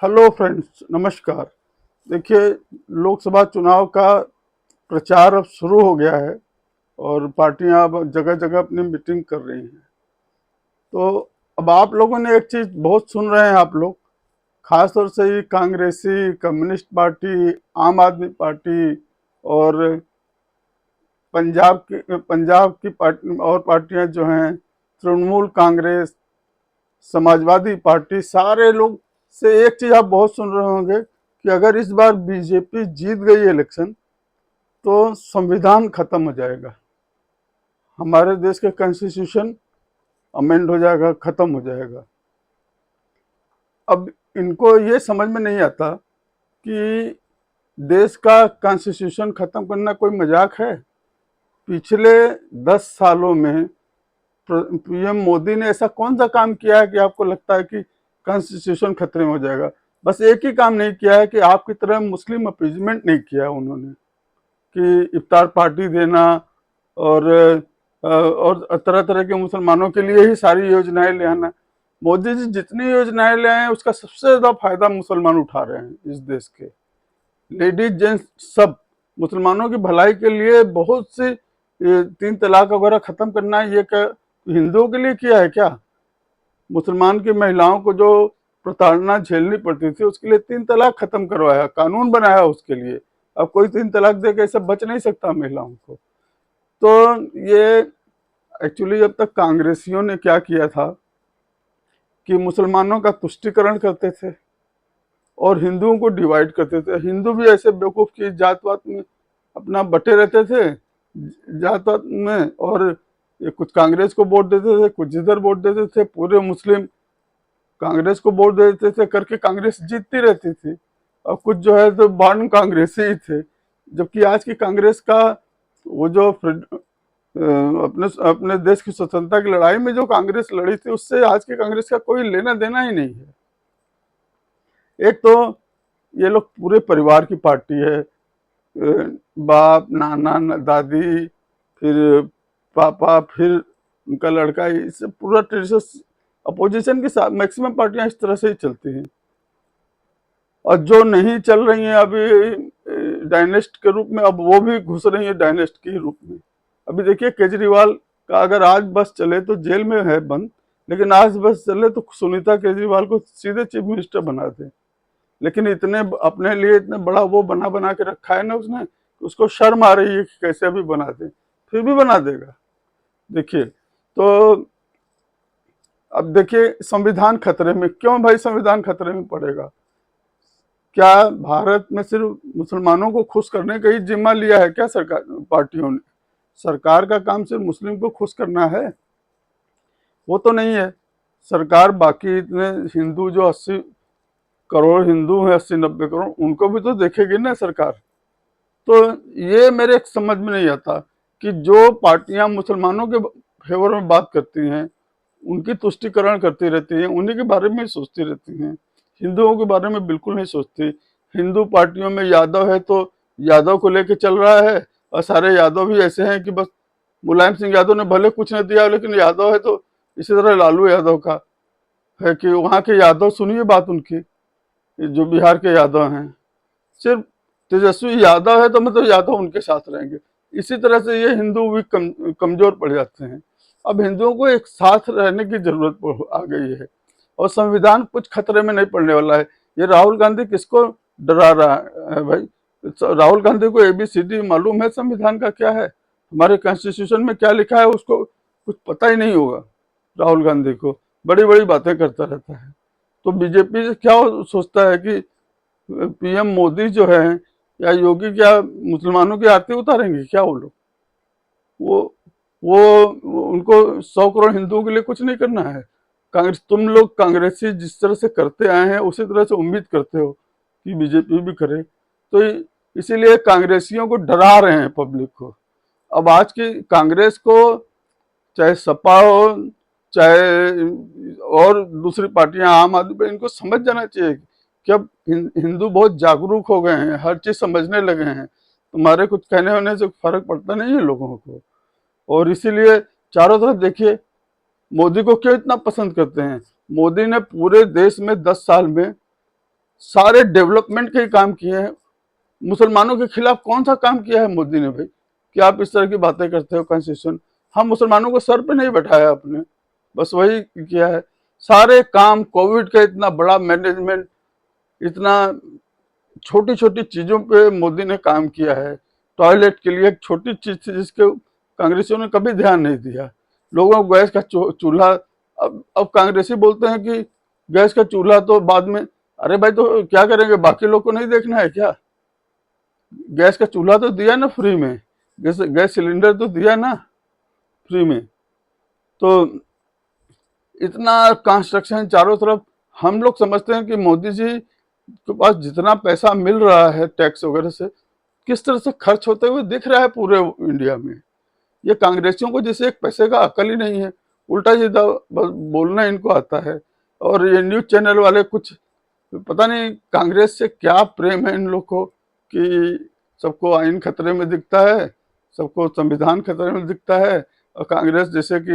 Hello friends, नमस्कार। देखिए, लोकसभा चुनाव का प्रचार अब शुरू हो गया है और पार्टियां अब जगह जगह अपनी मीटिंग कर रही हैं। तो अब आप लोगों ने एक चीज़ बहुत सुन रहे हैं, आप लोग खासतौर से ये कांग्रेसी, कम्युनिस्ट पार्टी, आम आदमी पार्टी और पंजाब की पार्टी और पार्टियां जो हैं, तृणमूल कांग्रेस, समाजवादी पार्टी, सारे लोग से एक चीज आप बहुत सुन रहे होंगे कि अगर इस बार बीजेपी जीत गई इलेक्शन तो संविधान खत्म हो जाएगा, हमारे देश का कॉन्स्टिट्यूशन अमेंड हो जाएगा, खत्म हो जाएगा। अब इनको ये समझ में नहीं आता कि देश का कॉन्स्टिट्यूशन खत्म करना कोई मजाक है। पिछले 10 सालों में पीएम मोदी ने ऐसा कौन सा काम किया है कि आपको लगता है कि कॉन्स्टिट्यूशन खतरे में हो जाएगा? बस एक ही काम नहीं किया है कि आपकी तरह मुस्लिम अपीजमेंट नहीं किया उन्होंने, कि इफ्तार पार्टी देना और तरह तरह के मुसलमानों के लिए ही सारी योजनाएं ले आना। मोदी जी जितनी योजनाएं ले आए हैं उसका सबसे ज्यादा फायदा मुसलमान उठा रहे हैं इस देश के, लेडीज जेंट्स सब। मुसलमानों की भलाई के लिए बहुत सी 3 तलाक वगैरह खत्म करना है, ये क्या हिंदुओं के लिए किया है क्या? मुसलमान की महिलाओं को जो प्रताड़ना झेलनी पड़ती थी उसके लिए 3 तलाक खत्म करवाया, कानून बनाया उसके लिए। अब कोई 3 तलाक दे के ऐसे बच नहीं सकता महिलाओं को। तो ये एक्चुअली अब तक कांग्रेसियों ने क्या किया था कि मुसलमानों का तुष्टिकरण करते थे और हिंदुओं को डिवाइड करते थे। हिंदू भी ऐसे बेवकूफ की जात पात में अपना बटे रहते थे, जात पात में, और ये कुछ कांग्रेस को वोट देते थे, कुछ इधर वोट देते थे, पूरे मुस्लिम कांग्रेस को वोट देते थे करके कांग्रेस जीतती रहती थी। और कुछ जो है तो बान कांग्रेसी ही थे। जबकि आज की कांग्रेस का वो जो अपने अपने देश की स्वतंत्रता की लड़ाई में जो कांग्रेस लड़ी थी उससे आज की कांग्रेस का कोई लेना देना ही नहीं है। एक तो ये लोग पूरे परिवार की पार्टी है, बाप, नाना, दादी, फिर पापा, फिर उनका लड़का, इससे पूरा ट्रेडिशन। अपोजिशन की मैक्सिमम पार्टियां इस तरह से ही चलती हैं। और जो नहीं चल रही हैं अभी डायनेस्ट के रूप में, अब वो भी घुस रही है डायनेस्ट के रूप में। अभी देखिए, केजरीवाल का अगर आज बस चले तो जेल में है बंद, लेकिन आज बस चले तो सुनीता केजरीवाल को सीधे चीफ मिनिस्टर बना दे। लेकिन इतने अपने लिए इतने बड़ा वो बना बना के रखा है ना उसने, उसको शर्म आ रही है कि कैसे भी बना दे, फिर भी बना देगा। देखिए, तो अब देखिए संविधान खतरे में क्यों? भाई संविधान खतरे में पड़ेगा क्या? भारत में सिर्फ मुसलमानों को खुश करने का ही जिम्मा लिया है क्या सरकार पार्टियों ने? सरकार का काम सिर्फ मुस्लिम को खुश करना है? वो तो नहीं है। सरकार बाकी इतने हिंदू जो 80 करोड़ हिंदू हैं, 80-90 करोड़, उनको भी तो देखेगी ना सरकार। तो ये मेरे समझ में नहीं आता कि जो पार्टियां मुसलमानों के फेवर में बात करती हैं, उनकी तुष्टिकरण करती रहती हैं, उन्हीं के बारे में सोचती रहती हैं, हिंदुओं के बारे में बिल्कुल नहीं सोचती। हिंदू पार्टियों में यादव है तो यादव को लेके चल रहा है, और सारे यादव भी ऐसे हैं कि बस मुलायम सिंह यादव ने भले कुछ नहीं दिया लेकिन यादव है। तो इसी तरह लालू यादव का है कि वहाँ के यादव, सुनिए बात उनकी, जो बिहार के यादव हैं, सिर्फ तेजस्वी यादव है तो मतलब यादव उनके साथ रहेंगे। इसी तरह से ये हिंदू भी कमजोर पड़ जाते हैं। अब हिंदुओं को एक साथ रहने की जरूरत आ गई है और संविधान कुछ खतरे में नहीं पड़ने वाला है। ये राहुल गांधी किसको डरा रहा है भाई? राहुल गांधी को ABCD मालूम है संविधान का क्या है, हमारे कॉन्स्टिट्यूशन में क्या लिखा है, उसको कुछ पता ही नहीं होगा। राहुल गांधी को बड़ी बड़ी बातें करता रहता है। तो बीजेपी से क्या सोचता है कि पीएम मोदी जो है या योगी क्या मुसलमानों की आरती उतारेंगे क्या? वो लोग वो वो उनको 100 करोड़ हिंदुओं के लिए कुछ नहीं करना है। कांग्रेस, तुम लोग कांग्रेसी जिस तरह से करते आए हैं उसी तरह से उम्मीद करते हो कि बीजेपी भी करे। तो इसीलिए कांग्रेसियों को डरा रहे हैं पब्लिक को। अब आज की कांग्रेस को, चाहे सपा हो, चाहे और दूसरी पार्टियां, आम आदमी पर, इनको समझ जाना चाहिए कि अब हिंदू बहुत जागरूक हो गए हैं, हर चीज समझने लगे हैं। तुम्हारे कुछ कहने होने से फर्क पड़ता नहीं है लोगों को। और इसीलिए चारों तरफ देखिए, मोदी को क्यों इतना पसंद करते हैं? मोदी ने पूरे देश में 10 साल में सारे डेवलपमेंट के ही काम किए हैं। मुसलमानों के खिलाफ कौन सा काम किया है मोदी ने भाई कि आप इस तरह की बातें करते हो? कॉन्स्टिट्यूशन हम मुसलमानों को सर पे नहीं बैठाया आपने, बस वही किया है। सारे काम, कोविड का इतना बड़ा मैनेजमेंट, इतना छोटी छोटी चीजों पे मोदी ने काम किया है। टॉयलेट के लिए एक छोटी चीज थी जिसके कांग्रेसियों ने कभी ध्यान नहीं दिया। लोगों को गैस का चूल्हा, अब कांग्रेसी बोलते हैं कि गैस का चूल्हा तो बाद में, अरे भाई तो क्या करेंगे, बाकी लोग को नहीं देखना है क्या? गैस का चूल्हा तो दिया ना फ्री में, गैस सिलेंडर तो दिया ना फ्री में। तो इतना कंस्ट्रक्शन चारों तरफ, हम लोग समझते हैं कि मोदी जी के पास जितना पैसा मिल रहा है टैक्स वगैरह से, किस तरह से खर्च होते हुए दिख रहा है पूरे इंडिया में। ये कांग्रेसियों को जैसे एक पैसे का अकल ही नहीं है, उल्टा सीधा बस बोलना इनको आता है। और ये न्यूज चैनल वाले कुछ, पता नहीं कांग्रेस से क्या प्रेम है इन लोग को कि सबको आइन खतरे में दिखता है, सबको संविधान खतरे में दिखता है, और कांग्रेस जैसे कि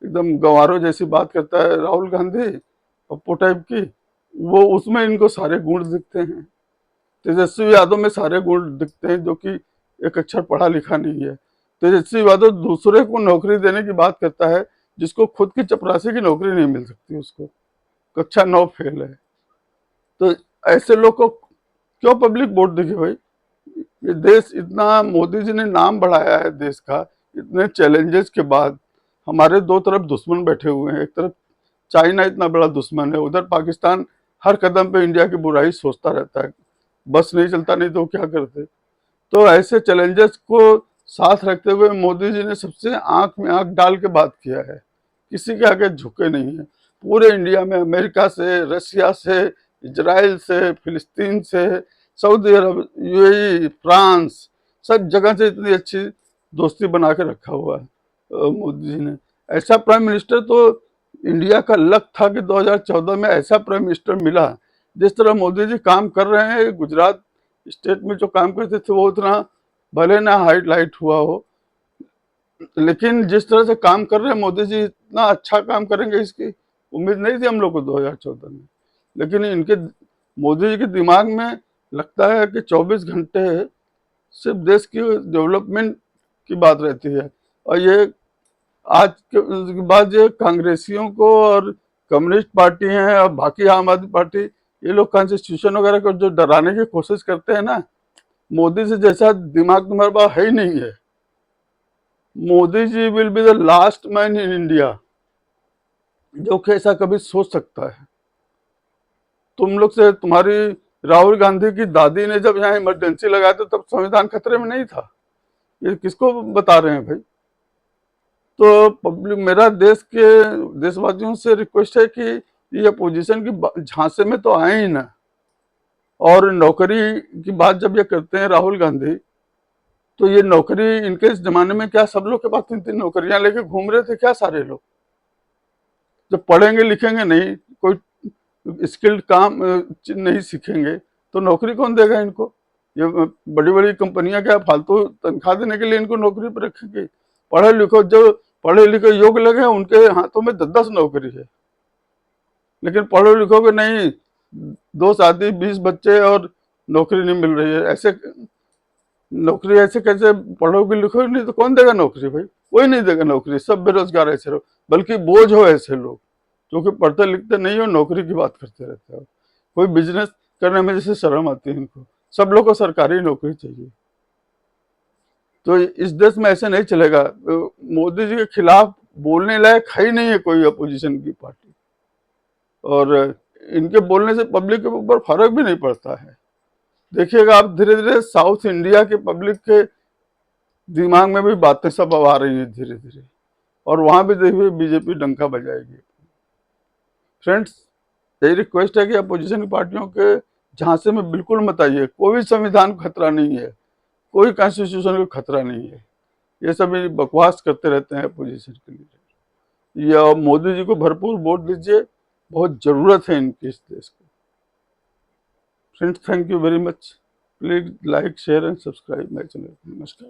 एकदम गंवारों जैसी बात करता है राहुल गांधी, पप्पू टाइप की, वो उसमें इनको सारे गुण दिखते हैं। तेजस्वी यादव में सारे गुण दिखते हैं, जो कि एक अक्षर पढ़ा लिखा नहीं है। तेजस्वी यादव दूसरे को नौकरी देने की बात करता है, जिसको खुद की चपरासी की नौकरी नहीं मिल सकती, उसको कक्षा 9 फेल है। तो ऐसे लोग को क्यों पब्लिक वोट देगी भाई? ये देश इतना, मोदी जी ने नाम बढ़ाया है देश का, इतने चैलेंजेस के बाद। हमारे दो तरफ दुश्मन बैठे हुए हैं, एक तरफ चाइना इतना बड़ा दुश्मन है, उधर पाकिस्तान हर कदम पे इंडिया की बुराई सोचता रहता है, बस नहीं चलता नहीं तो क्या करते। तो ऐसे चैलेंजेस को साथ रखते हुए मोदी जी ने सबसे आंख में आंख डाल के बात किया है, किसी के आगे झुके नहीं है। पूरे इंडिया में अमेरिका से, रशिया से, इजराइल से, फिलिस्तीन से, सऊदी अरब, यूएई, फ्रांस, सब जगह से इतनी अच्छी दोस्ती बना के रखा हुआ है मोदी जी ने। ऐसा प्राइम मिनिस्टर तो इंडिया का लक था कि 2014 में ऐसा प्राइम मिनिस्टर मिला। जिस तरह मोदी जी काम कर रहे हैं, गुजरात स्टेट में जो काम करते थे वो उतना भले ना हाईलाइट हुआ हो, लेकिन जिस तरह से काम कर रहे हैं मोदी जी, इतना अच्छा काम करेंगे इसकी उम्मीद नहीं थी हम लोग को 2014 में। लेकिन इनके, मोदी जी के दिमाग में लगता है कि 24 घंटे सिर्फ देश की डेवलपमेंट की बात रहती है। और ये आज के बाद ये कांग्रेसियों को और कम्युनिस्ट पार्टी हैं और बाकी आम आदमी पार्टी, ये लोग कॉन्स्टिट्यूशन वगैरह को जो डराने की कोशिश करते हैं ना, मोदी से जैसा दिमाग तुम्हारे पास है ही नहीं है। Modi ji will be the last man in India जो कि ऐसा कभी सोच सकता है। तुम लोग से, तुम्हारी राहुल गांधी की दादी ने जब यहाँ इमरजेंसी लगाया था तब संविधान खतरे में नहीं था, ये किसको बता रहे हैं भाई? तो पब्लिक, मेरा देश के देशवासियों से रिक्वेस्ट है कि ये अपोजिशन की झांसे में तो आए ही ना। और नौकरी की बात जब ये करते हैं राहुल गांधी, तो ये नौकरी, इनके इस जमाने में क्या सब लोग के पास 3-3 नौकरियां लेके घूम रहे थे क्या सारे लोग? जब पढ़ेंगे लिखेंगे नहीं, कोई स्किल्ड काम नहीं सीखेंगे तो नौकरी कौन देगा इनको? ये बड़ी बड़ी कंपनियां क्या फालतू तनख्वाह देने के लिए इनको नौकरी पर रखेंगे? पढ़े लिखो, जो पढ़े लिखे योग्य लगे उनके हाथों में 10-10 नौकरी है। लेकिन पढ़ो लिखोगे नहीं, 2 शादी, 20 बच्चे और नौकरी नहीं मिल रही है। ऐसे नौकरी ऐसे कैसे पढ़ोगे लिखोगे नहीं तो कौन देगा नौकरी भाई? कोई नहीं देगा नौकरी, सब बेरोजगार ऐसे रहो, बल्कि बोझ हो ऐसे लोग क्योंकि पढ़ते लिखते नहीं हो, नौकरी की बात करते रहते हो। कोई बिजनेस करने में जैसे शर्म आती है इनको, सब लोग को सरकारी नौकरी चाहिए। तो इस देश में ऐसे नहीं चलेगा। मोदी जी के खिलाफ बोलने लायक है ही नहीं है कोई अपोजिशन की पार्टी, और इनके बोलने से पब्लिक के ऊपर फर्क भी नहीं पड़ता है। देखिएगा आप, धीरे धीरे साउथ इंडिया के पब्लिक के दिमाग में भी बातें सब आ रही हैं धीरे धीरे, और वहां भी देखिए बीजेपी डंका बजाएगी। फ्रेंड्स, यही रिक्वेस्ट है कि अपोजिशन की पार्टियों के झांसे में बिल्कुल मत आइए। कोई संविधान को खतरा नहीं है, कोई कॉन्स्टिट्यूशन को खतरा नहीं है। ये सभी बकवास करते रहते हैं अपोजिशन के लिए। ये मोदी जी को भरपूर वोट दीजिए, बहुत जरूरत है इनकी इस देश को। Friends, thank you very much. Please like, share and subscribe my channel. नमस्कार।